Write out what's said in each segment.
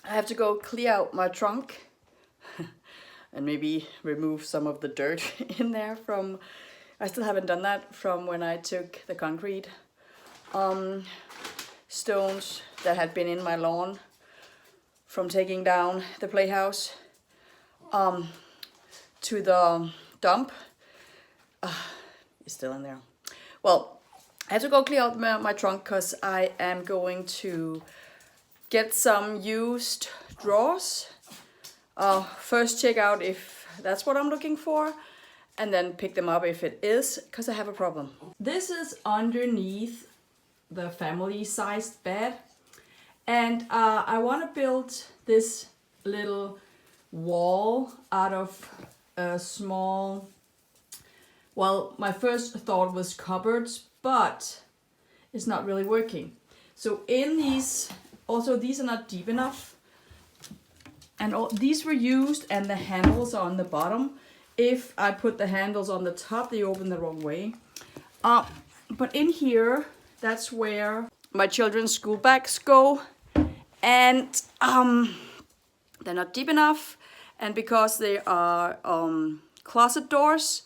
I have to go clear out my trunk and maybe remove some of the dirt in there from, I still haven't done that, from when I took the concrete stones that had been in my lawn from taking down the playhouse to the dump. It's still in there. Well, I have to go clear out my trunk because I am going to get some used drawers. First check out if that's what I'm looking for, and then pick them up if it is, because I have a problem. This is underneath the family-sized bed, and I want to build this little wall out of a small, well, my first thought was cupboards, but it's not really working. So in these, also these are not deep enough, and these were used and the handles are on the bottom. If I put the handles on the top, they open the wrong way. But in here, that's where my children's school bags go, and they're not deep enough, and because they are closet doors,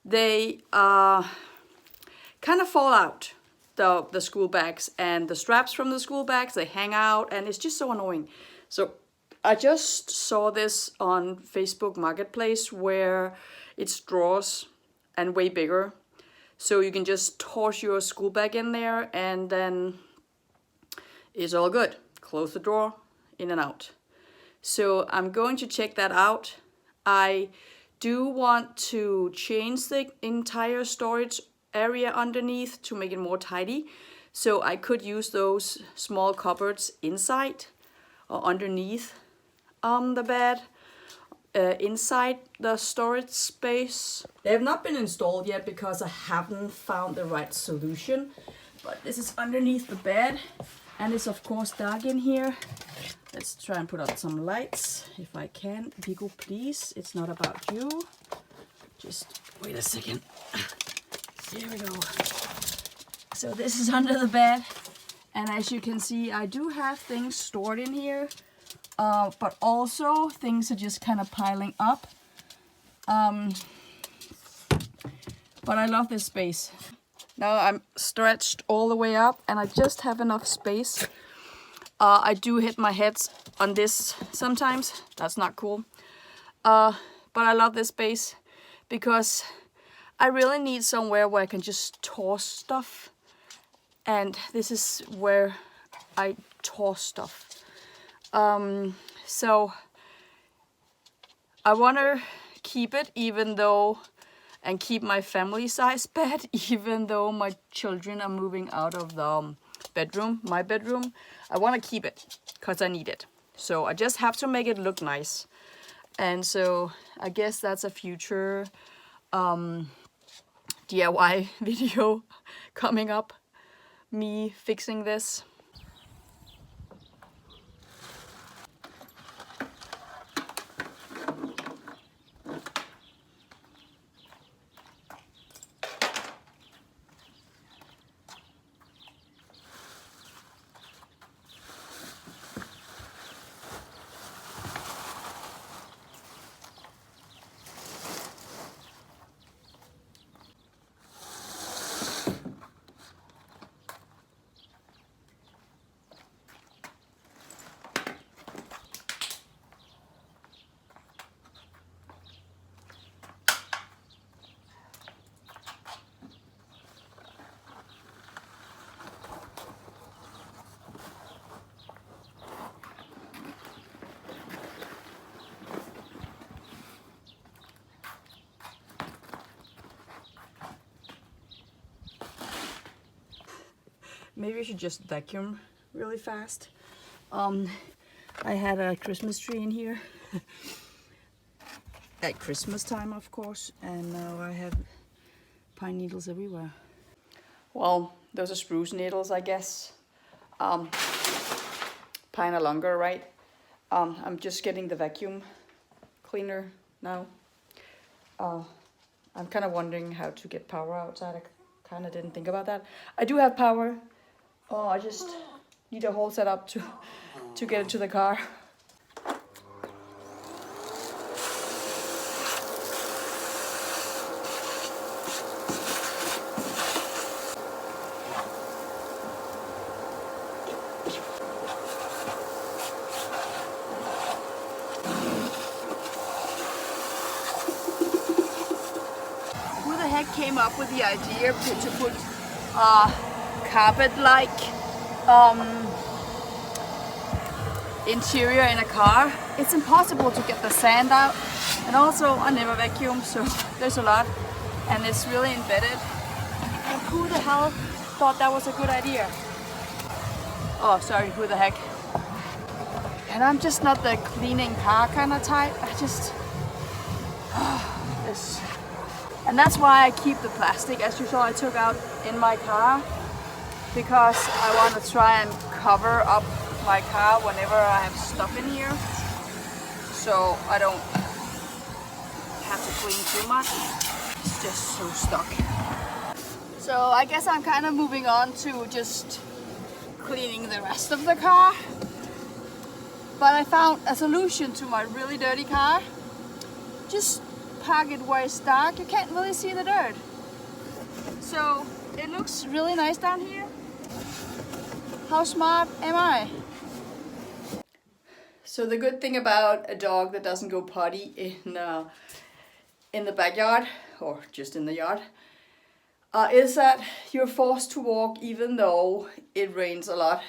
they kind of fall out, the school bags, and the straps from the school bags, they hang out, and it's just so annoying. So I just saw this on Facebook Marketplace where it's drawers and way bigger. So you can just toss your school bag in there and then it's all good. Close the drawer, in and out. So I'm going to check that out. I do want to change the entire storage area underneath to make it more tidy. So I could use those small cupboards inside or underneath the bed, inside the storage space. They have not been installed yet because I haven't found the right solution. But this is underneath the bed, and it's of course dark in here. Let's try and put out some lights if I can. Viggo, please, it's not about you. Just wait a second. Here we go. So this is under the bed, and as you can see, I do have things stored in here. But also things are just kind of piling up. But I love this space. Now I'm stretched all the way up and I just have enough space. I do hit my head on this sometimes. That's not cool. But I love this space because I really need somewhere where I can just toss stuff. And this is where I toss stuff. So I want to keep it and keep my family size bed, even though my children are moving out of the bedroom, my bedroom. I want to keep it because I need it. So I just have to make it look nice. And so I guess that's a future DIY video coming up, me fixing this. Maybe I should just vacuum really fast. I had a Christmas tree in here at Christmas time, of course, and now I have pine needles everywhere. Well, those are spruce needles, I guess. Pine are longer, right? I'm just getting the vacuum cleaner now. I'm kind of wondering how to get power outside. I kind of didn't think about that. I do have power. Oh, I just need a whole setup to get it to the car. came up with the idea to put carpet-like interior in a car. It's impossible to get the sand out, and also I never vacuum, so there's a lot, and it's really embedded. And who the hell thought that was a good idea? Oh, sorry, who the heck? And I'm just not the cleaning car kind of type. I just this, and that's why I keep the plastic. As you saw, I took out in my car because I want to try and cover up my car whenever I have stuff in here, so I don't have to clean too much. It's just so stuck. So I guess I'm kind of moving on to just cleaning the rest of the car. But I found a solution to my really dirty car. Just park it where it's dark. You can't really see the dirt. So it looks really nice down here. How smart am I? So the good thing about a dog that doesn't go potty in the backyard or just in the yard is that you're forced to walk even though it rains a lot.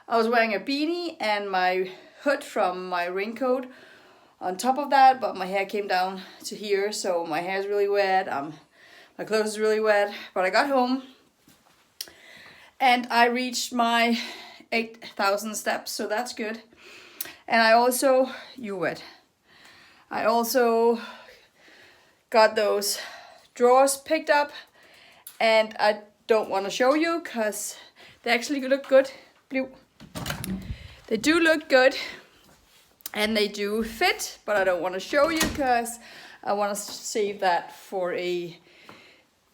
I was wearing a beanie and my hood from my raincoat on top of that, but my hair came down to here, so my hair is really wet. My clothes is really wet. But I got home and I reached my 8,000 steps, so that's good. And I also, I also got those drawers picked up, and I don't want to show you because they actually look good. They do look good and they do fit, but I don't want to show you because I want to save that for a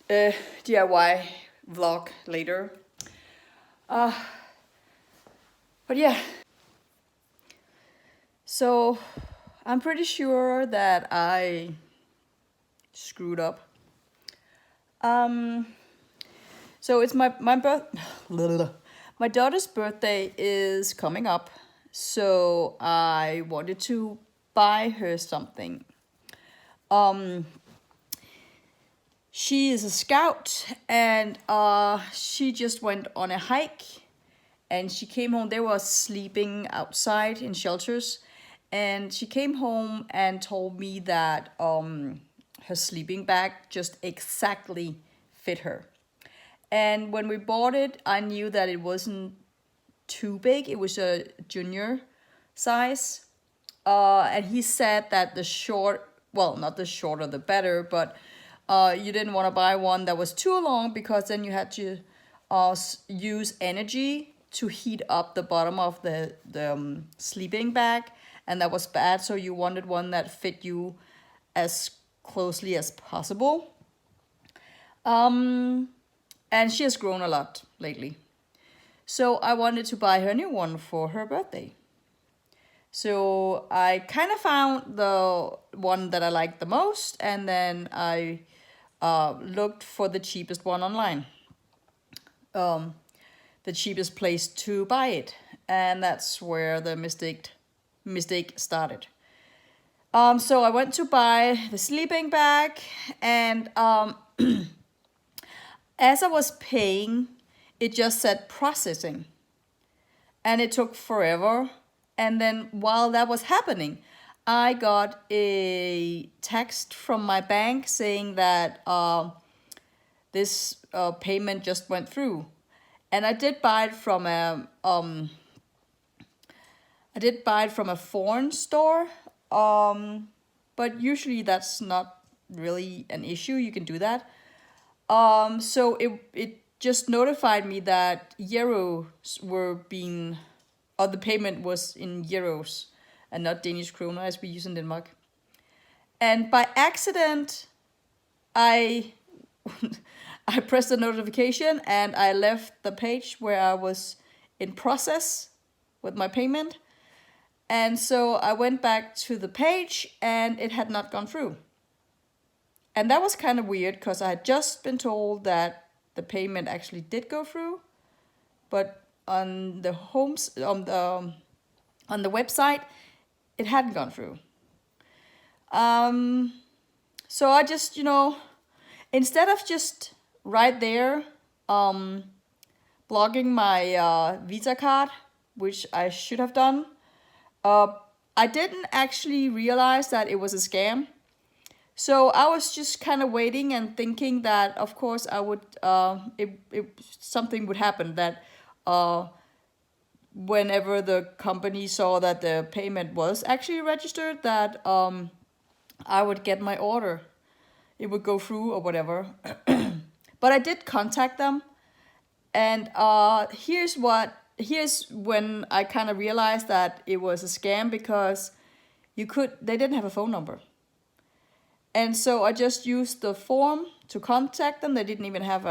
DIY vlog later. But yeah. So I'm pretty sure that I screwed up. So it's my daughter's birthday is coming up, so I wanted to buy her something. She is a scout, and she just went on a hike, and she came home. They were sleeping outside in shelters. And she came home and told me that her sleeping bag just exactly fit her. And when we bought it, I knew that it wasn't too big. It was a junior size. And he said that the short, well, not the shorter the better, but you didn't want to buy one that was too long because then you had to use energy to heat up the bottom of the sleeping bag. And that was bad, so you wanted one that fit you as closely as possible. And she has grown a lot lately. So I wanted to buy her a new one for her birthday. So I kind of found the one that I liked the most, and then I looked for the cheapest one online. The cheapest place to buy it. And that's where the mistake started. So I went to buy the sleeping bag, and as I was paying, it just said processing, and it took forever. And then while that was happening, I got a text from my bank saying that this payment just went through, and I did buy it from a foreign store, but usually that's not really an issue. You can do that. So it just notified me that euros were being, or the payment was in euros and not Danish kroner as we use in Denmark. And by accident, I pressed the notification and I left the page where I was in process with my payment. And so I went back to the page and it had not gone through. And that was kind of weird because I had just been told that the payment actually did go through, but on the on the website, it hadn't gone through. So I just, instead of just right there blocking my Visa card, which I should have done, I didn't actually realize that it was a scam. So I was just kind of waiting and thinking that, of course, I would something would happen, that whenever the company saw that the payment was actually registered, that I would get my order. It would go through or whatever. But I did contact them, and here's when I kind of realized that it was a scam, because they didn't have a phone number. And so I just used the form to contact them. They didn't even have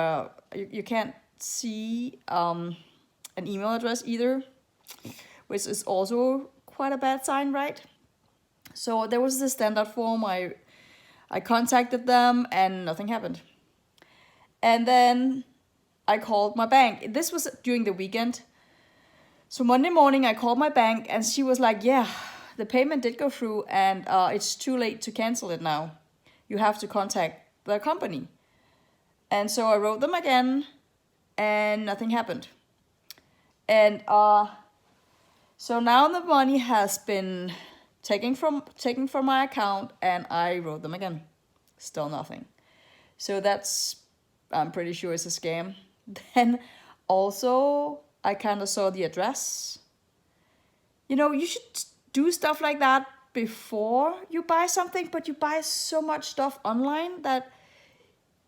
you can't see an email address either, which is also quite a bad sign, right? So there was the standard form. I contacted them and nothing happened. And then I called my bank. This was during the weekend. So Monday morning I called my bank and she was like, yeah, the payment did go through and it's too late to cancel it now. You have to contact the company. And so I wrote them again and nothing happened. And so now the money has been taken from my account, and I wrote them again. Still nothing. So I'm pretty sure it's a scam. Then also I kind of saw the address. You know, you should do stuff like that before you buy something, but you buy so much stuff online that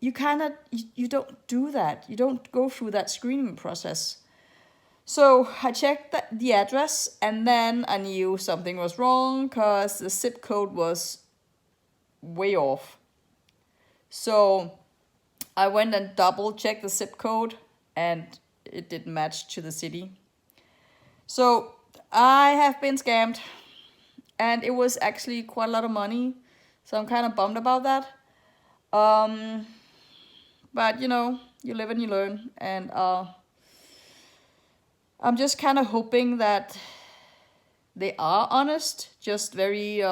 you don't do that. You don't go through that screening process. So I checked the address, and then I knew something was wrong because the zip code was way off. So I went and double checked the zip code, and it didn't match to the city. So I have been scammed, and it was actually quite a lot of money. So I'm kind of bummed about that. But you know, you live and you learn, and I'm just kind of hoping that they are honest, just very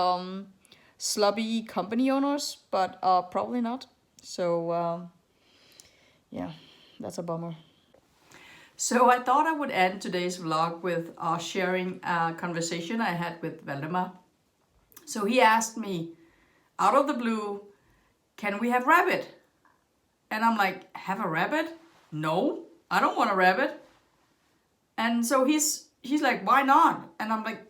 slubby company owners, but probably not. So yeah, that's a bummer. So I thought I would end today's vlog with sharing a conversation I had with Valdemar. So he asked me, out of the blue, can we have rabbit? And I'm like, have a rabbit? No, I don't want a rabbit. And so he's like, why not? And I'm like,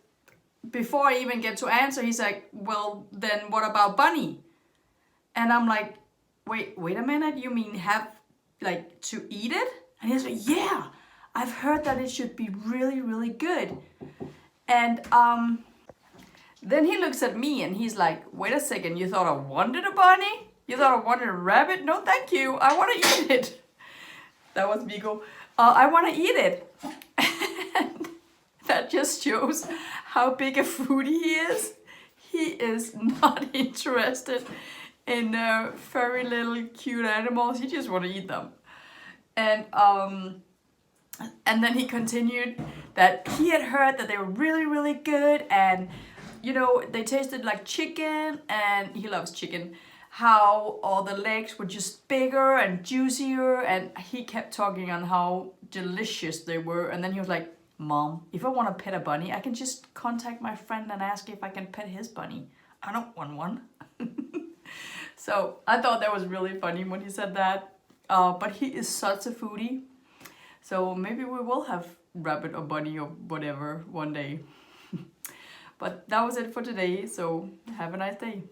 before I even get to answer, he's like, well, then what about bunny? And I'm like, wait a minute, you mean have, like, to eat it? And he's like, yeah, I've heard that it should be really, really good. And then he looks at me and he's like, wait a second, you thought I wanted a bunny? You thought I wanted a rabbit? No, thank you, I want to eat it. That was Vigo. I want to eat it. And that just shows how big a foodie he is. He is not interested in furry little cute animals. He just want to eat them. And then he continued that he had heard that they were really, really good, and you know, they tasted like chicken, and he loves chicken. How all the legs were just bigger and juicier, and he kept talking on how delicious they were. And then he was like, Mom, if I want to pet a bunny, I can just contact my friend and ask if I can pet his bunny. I don't want one. So I thought that was really funny when he said that. But he is such a foodie. So maybe we will have rabbit or bunny or whatever one day. But that was it for today. So have a nice day.